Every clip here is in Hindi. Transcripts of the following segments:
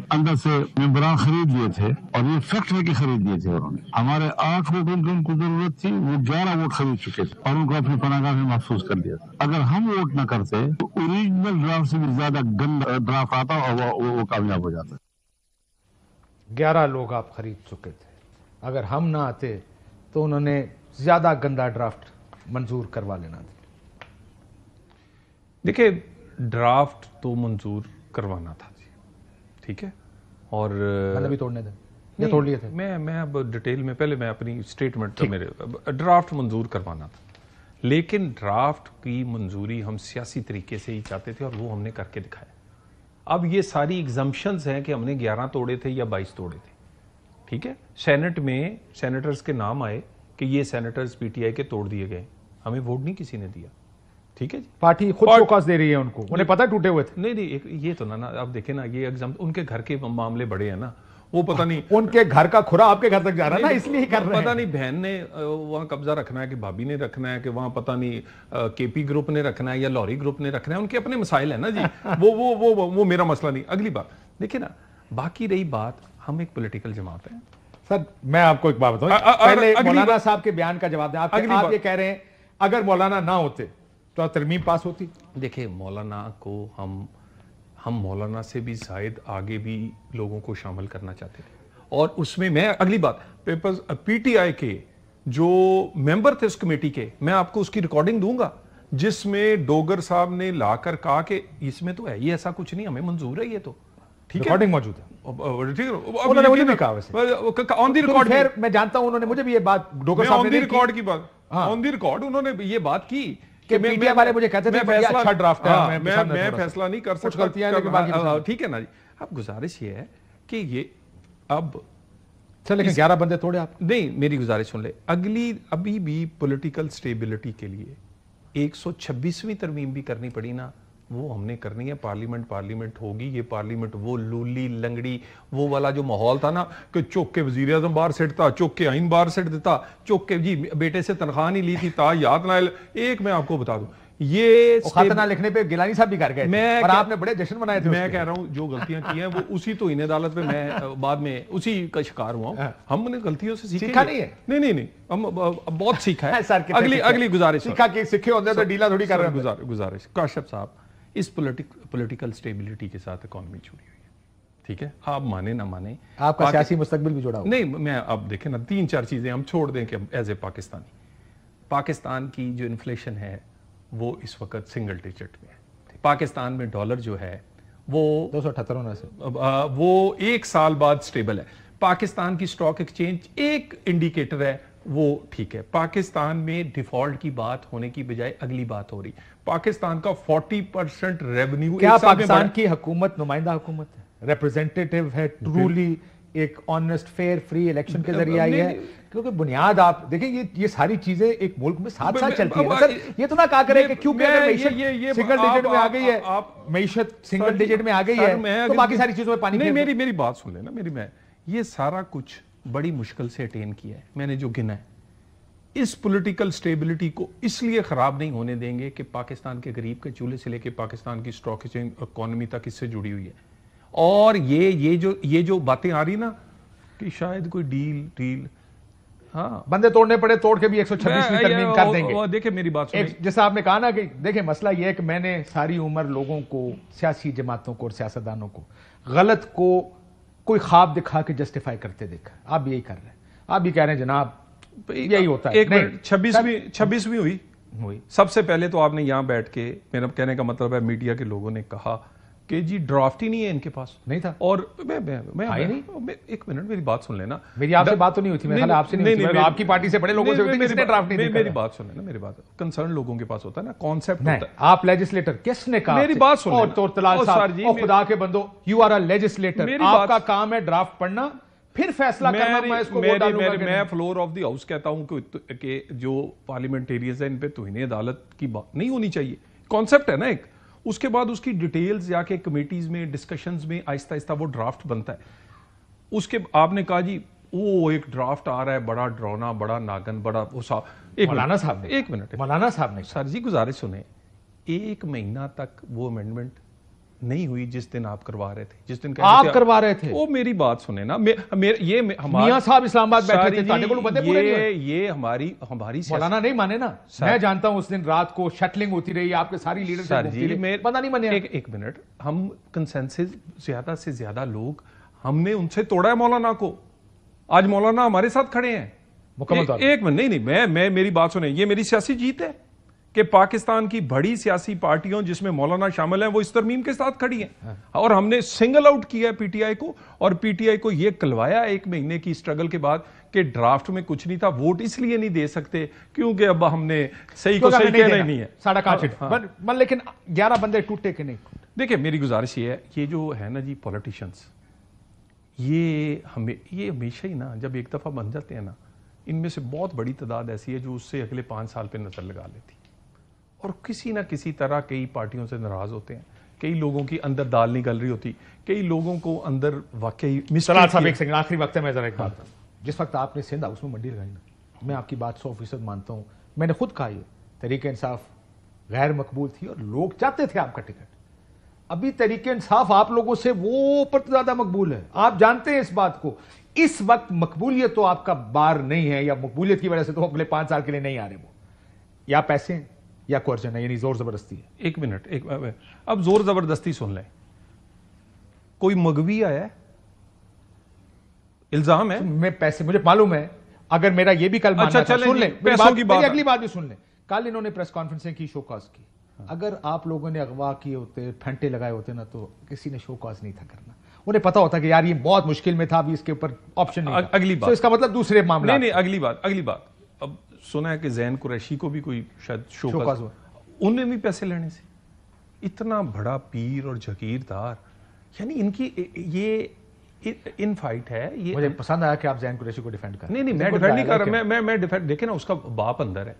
अंदर से मेंबरान खरीद लिए थे और ये फैक्ट है कि खरीद लिए थे उन्होंने। हमारे 8 वोट उनको जरूरत थी, वो 11 वोट खरीद चुके थे और उनको अपनी पनाहगाह में महफूज कर दिया था। अगर हम वोट न करते तो ओरिजिनल ड्राफ्ट से भी ज्यादा गंदा ड्राफ्ट आता और वो कामयाब हो जाता। 11 लोग आप खरीद चुके थे, अगर हम ना आते तो उन्होंने ज्यादा गंदा ड्राफ्ट मंजूर करवा लेना था। देखिए, ड्राफ्ट तो मंजूर करवाना था जी, ठीक है, और मैंने भी तोड़ने थे या तोड़ लिए थे। मैं अब डिटेल में, पहले मैं अपनी स्टेटमेंट तो मेरे ड्राफ्ट मंजूर करवाना था, लेकिन ड्राफ्ट की मंजूरी हम सियासी तरीके से ही चाहते थे और वो हमने करके दिखाया। अब ये सारी एग्जम्पशंस हैं कि हमने 11 तोड़े थे या 22 तोड़े थे, ठीक है। सेनेट में सेनेटर्स के नाम आए कि ये सेनेटर्स पीटीआई के तोड़ दिए गए, हमें वोट नहीं किसी ने दिया, ठीक है जी। पार्टी खुद शोकॉस दे रही है उनको, उन्हें पता टूटे हुए थे। नहीं, ये तो ना अब देखे ना, ये एग्जाम उनके घर के मामले बड़े हैं ना, वो पता नहीं उनके घर का खुरा आपके घर तक जा रहा है ना, इसलिए कर रहे हैं। पता नहीं बहन ने वहां कब्जा रखना है कि भाभी ने रखना है कि वहां पता नहीं केपी ग्रुप ने रखना है या लॉरी ग्रुप ने रखना है, उनके अपने मसाइल है ना जी। वो मेरा मसला नहीं। अगली बात देखिए ना, बाकी रही बात, हम एक पॉलिटिकल जमात है। सर मैं आपको एक बात बताऊं, पहले मौलाना साहब के बयान का जवाब दें। आप ये कह रहे हैं अगर मौलाना ना होते तो तरमीम पास होती। देखिए, मौलाना को हम मौलाना से भी शायद आगे भी लोगों को शामिल करना चाहते थे, और उसमें मैं अगली बात, पेपर्स पीटीआई के जो मेंबर थे उस कमेटी के, मैं आपको उसकी रिकॉर्डिंग दूंगा जिसमें डोगर साहब ने लाकर कहा कि इसमें तो है ही ऐसा कुछ नहीं, हमें मंजूर है ये तो, ठीक है, रिकॉर्डिंग मौजूद है। ठीक है, उन्होंने मुझे भी कहा वैसे ऑन द रिकॉर्ड, फिर मैं जानता हूं उन्होंने मुझे भी ये बात डोगर साहब ने ऑन द रिकॉर्ड की बात, ऑन द रिकॉर्ड उन्होंने ये बात की कि मीडिया वाले मुझे कहते थे फैसला अच्छा ड्राफ्ट है, मैं फैसला नहीं कर सकता, ठीक है ना जी। अब गुजारिश ये है कि ये अब चल, लेकिन 11 बंदे तोड़े आप। नहीं, मेरी गुजारिश सुन ले, अभी भी पॉलिटिकल स्टेबिलिटी के लिए 126वीं तरमीम भी करनी पड़ी ना, वो हमने करनी है। पार्लियामेंट होगी, ये पार्लियामेंट वो लूली लंगड़ी वो वाला जो माहौल था ना कि चौक के वजीर आजम बाहर सेटता, चौक के आइन बाहर सेट देता, चौक के जी बेटे से तनख्वाह नहीं ली थी ता याद ना। एक मैं आपको बता दूं, ये खातना लिखने पे गिलानी साहब भी कर गए और आपने बड़े जश्न मनाए थे। मैं कह रहा हूं जो गलतियां की हैं वो उसी तो इन अदालत में मैं बाद में उसी का शिकार हुआ हूं। हमने गलतियों से सीखा नहीं है। नहीं, हम बहुत सीखा है। अगली गुजारिश, सीखे होते तो डीला थोड़ी कर रहे हैं। गुजारिश, काशिफ साहब, इस पॉलिटिकल स्टेबिलिटी के साथ इकोनॉमी जुड़ी हुई है, ठीक है, आप माने ना माने, आपका सियासी मुस्तकबिल भी जुड़ा हुआ। नहीं, मैं अब देखें ना, 3-4 चीजें हम छोड़ दें कि एज ए पाकिस्तान की जो इन्फ्लेशन है वो इस वक्त सिंगल डिजिट में है। पाकिस्तान में डॉलर जो है वो 278 होने से वो 1 साल बाद स्टेबल है। पाकिस्तान की स्टॉक एक्सचेंज एक इंडिकेटर है, वो ठीक है। पाकिस्तान में डिफॉल्ट की बात होने की बजाय अगली बात हो रही, पाकिस्तान का 40% रेवेन्यू। क्या पाकिस्तान की हुकूमत नुमाइंदा हुकूमत है, रिप्रेजेंटेटिव है, ट्रूली एक ऑनेस्ट फेयर फ्री इलेक्शन के जरिए आई है? क्योंकि बुनियाद आप देखें, ये सारी चीजें एक मुल्क में साथ साथ चलती है। सर ये तो ना कहा करें कि क्योंकि सिंगल डिजिट में आ गई है, मईशत सिंगल डिजिट में आ गई है तो बाकी सारी चीजों में पानी नहीं। मेरी बात सुन लेना, मैं ये सारा कुछ बड़ी मुश्किल से अटेन किया है, मैंने जो गिना है। इस पॉलिटिकल स्टेबिलिटी को इसलिए खराब नहीं होने देंगे कि पाकिस्तान के गरीब के चूल्हे से लेके पाकिस्तान की स्टॉक एक्सचेंज इकोनॉमी तक इससे जुड़ी हुई है। और ये जो बातें आ रही ना कि शायद कोई डील, हाँ, बंदे तोड़ने पड़े, तोड़ के भी 126वीं तरमीम कर देंगे। देखिए मेरी बात सुनिए, जैसा आपने कहा ना कि देखिए मसला ये है कि मैंने सारी उम्र लोगों को, सियासी जमातों को और सियासतदानों को गलत को कोई ख्वाब दिखा के जस्टिफाई करते देखा। आप भी यही कर रहे हैं, आप भी कह रहे हैं जनाब यही होता है। एक मिनट, 26वीं हुई। सबसे पहले तो आपने यहां बैठ के, मेरा कहने का मतलब है मीडिया के लोगों ने कहा कि जी ड्राफ्ट ही नहीं है इनके पास, नहीं था। और मैं एक मिनट मेरी बात सुन लेना। मेरी आपसे बात तो नहीं हुई थी, मैं आपसे नहीं हुई, आपकी पार्टी से बड़े लोगों से हुई थी, किसने ड्राफ्ट नहीं दिया? मेरी बात सुन लेना, मेरी बात कंसर्न लोगों के पास होता है ना, कॉन्सेप्ट होता है। आप लेजिस्लेटर, किसने कहा? मेरी बात सुन लेना, तो तलाल साहब, ओ खुदा के बंदो, यू आर अ लेजिस्लेटर, आपका काम है ड्राफ्ट पढ़ना फिर फैसला करना। मैं इसको वोट डालूंगा। मैं फ्लोर ऑफ द हाउस कहता हूं कि जो पार्लियामेंटेरियंस है इन पे तौहीन अदालत की बात नहीं होनी चाहिए। कॉन्सेप्ट है ना एक, उसके बाद उसकी डिटेल्स जाके कमेटीज में, डिस्कशंस में आहिस्ता आहिस्ता वो ड्राफ्ट बनता है। उसके आपने कहा जी वो एक ड्राफ्ट आ रहा है, बड़ा डरावना, बड़ा नागन, बड़ा मौलाना साहब ने, सर जी गुजारिश सुने, 1 महीना तक वो अमेंडमेंट नहीं हुई जिस दिन आप करवा रहे थे, जिस दिन आप करवा रहे थे। वो मेरी बात सुने ना, मियां साहब इस्लामाबाद बैठे थे, ये हमारी मौलाना नहीं माने ना। मैं जानता हूं उस दिन रात को शटलिंग होती रही, आपके सारी लीडरशिप पता नहीं माने। एक मिनट, हम कंसेंसस ज्यादा से ज्यादा लोग हमने उनसे तोड़ा है मौलाना को। आज मौलाना हमारे साथ खड़े हैं मुकम्मल। एक मिनट, नहीं मैं मेरी बात सुने, ये मेरी सियासी जीत है कि पाकिस्तान की बड़ी सियासी पार्टियों जिसमें मौलाना शामिल हैं वो इस तरमीम के साथ खड़ी हैं। और हमने सिंगल आउट किया है पीटीआई को, और पीटीआई को ये कलवाया 1 महीने की स्ट्रगल के बाद कि ड्राफ्ट में कुछ नहीं था, वोट इसलिए नहीं दे सकते क्योंकि अब हमने सही को सही कहना नहीं है, साढ़ा काट। लेकिन 11 बंदे टूटे कि नहीं? देखिए मेरी गुजारिश ये है, ये जो है ना जी पॉलिटिशियंस, ये हमेशा ही ना जब एक दफा बन जाते हैं ना, इनमें से बहुत बड़ी तादाद ऐसी है जो उससे अगले 5 साल पे नजर लगा लेती, और किसी ना किसी तरह कई पार्टियों से नाराज होते हैं, कई लोगों की अंदर दाल नहीं गल रही होती, कई लोगों को अंदर वाकई आखिरी वक्त है। मैं जरा एक बात, जिस वक्त आपने सिंध हाउस में मंडी लगाई ना, मैं आपकी बात 100% मानता हूं। मैंने खुद कहा ये तहरीक इंसाफ गैर मकबूल थी और लोग चाहते थे आपका टिकट। अभी तहरीक इंसाफ आप लोगों से वो पर ज्यादा मकबूल है, आप जानते हैं इस बात को। इस वक्त मकबूलियत तो आपका बार नहीं है, या मकबूलियत की वजह से तो अगले 5 साल के लिए नहीं आ रहे वो, या पैसे हैं या कोर्जन है, यानी जोर जबरदस्ती है। एक मिनट, अब जोर जबरदस्ती सुन लें। कोई मगवी आया है, इल्जाम है, मैं पैसे, मुझे मालूम है, अगर मेरा ये भी कल मानना था, सुन लें मेरी अगली बात भी सुन लें। कल इन्होंने प्रेस कॉन्फ्रेंसें की, शो कॉज की। अगर आप लोगों ने अगवा किए होते, फंटे लगाए होते ना, तो किसी ने शो कॉज नहीं था करना। उन्हें पता होता कि यार ये बहुत मुश्किल में था, अभी इसके ऊपर ऑप्शन नहीं था। अगली बात, तो इसका मतलब दूसरे मामला नहीं, अगली बात अब सुना है कि जैन कुरैशी को भी कोई शायद शो कॉज हुआ, उन्हें भी पैसे लेने से। इतना बड़ा पीर और जगीरदार, यानी इनकी ये इन फाइट है। ये मुझे पसंद आया कि आप जैन कुरैशी को डिफेंड कर। नहीं, मैं डिफेंड नहीं कर रहा, मैं डिफेंड, देखे ना उसका बाप अंदर है,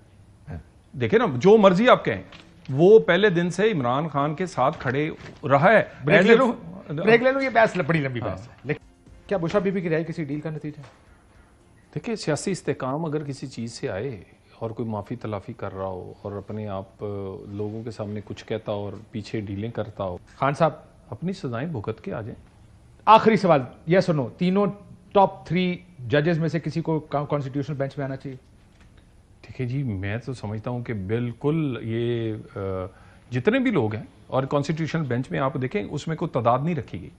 देखे ना, जो मर्जी आप कहें, वो पहले दिन से इमरान खान के साथ खड़े रहा है। ब्रेक ले लो, ये बहस बड़ी लंबी बहस है। लेकिन क्या बुशरा बीबी की रिहाई किसी डील का नतीजा है? देखिए, सियासी इस्तेकाम अगर किसी चीज़ से आए और कोई माफ़ी तलाफ़ी कर रहा हो और अपने आप लोगों के सामने कुछ कहता हो और पीछे डीलें करता हो, खान साहब अपनी सजाएं भुगत के आ जाएं। आखिरी सवाल, यस सुनो, तीनों टॉप 3 जजेस में से किसी को कॉन्स्टिट्यूशनल बेंच में आना चाहिए? ठीक है जी, मैं तो समझता हूं कि बिल्कुल ये जितने भी लोग हैं, और कॉन्स्टिट्यूशनल बेंच में आप देखें उसमें कोई तादाद नहीं रखी गई,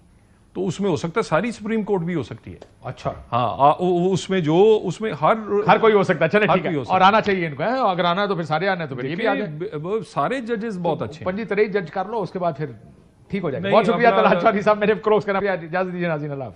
तो उसमें हो सकता है सारी सुप्रीम कोर्ट भी हो सकती है। अच्छा, हाँ, उसमें हर कोई हो सकता है। चले ठीक है, और आना चाहिए इनको, अगर आना है तो फिर सारे आने, तो फिर ये भी आ जाए। सारे जजेस बहुत अच्छे हैं, 25 जज कर लो, उसके बाद फिर ठीक हो जाएगा। बहुत शुक्रिया तलहार चौधरी साहब, मेरे क्रॉस करना, इजाजत दीजिए नाज़रीन, अल्लाह।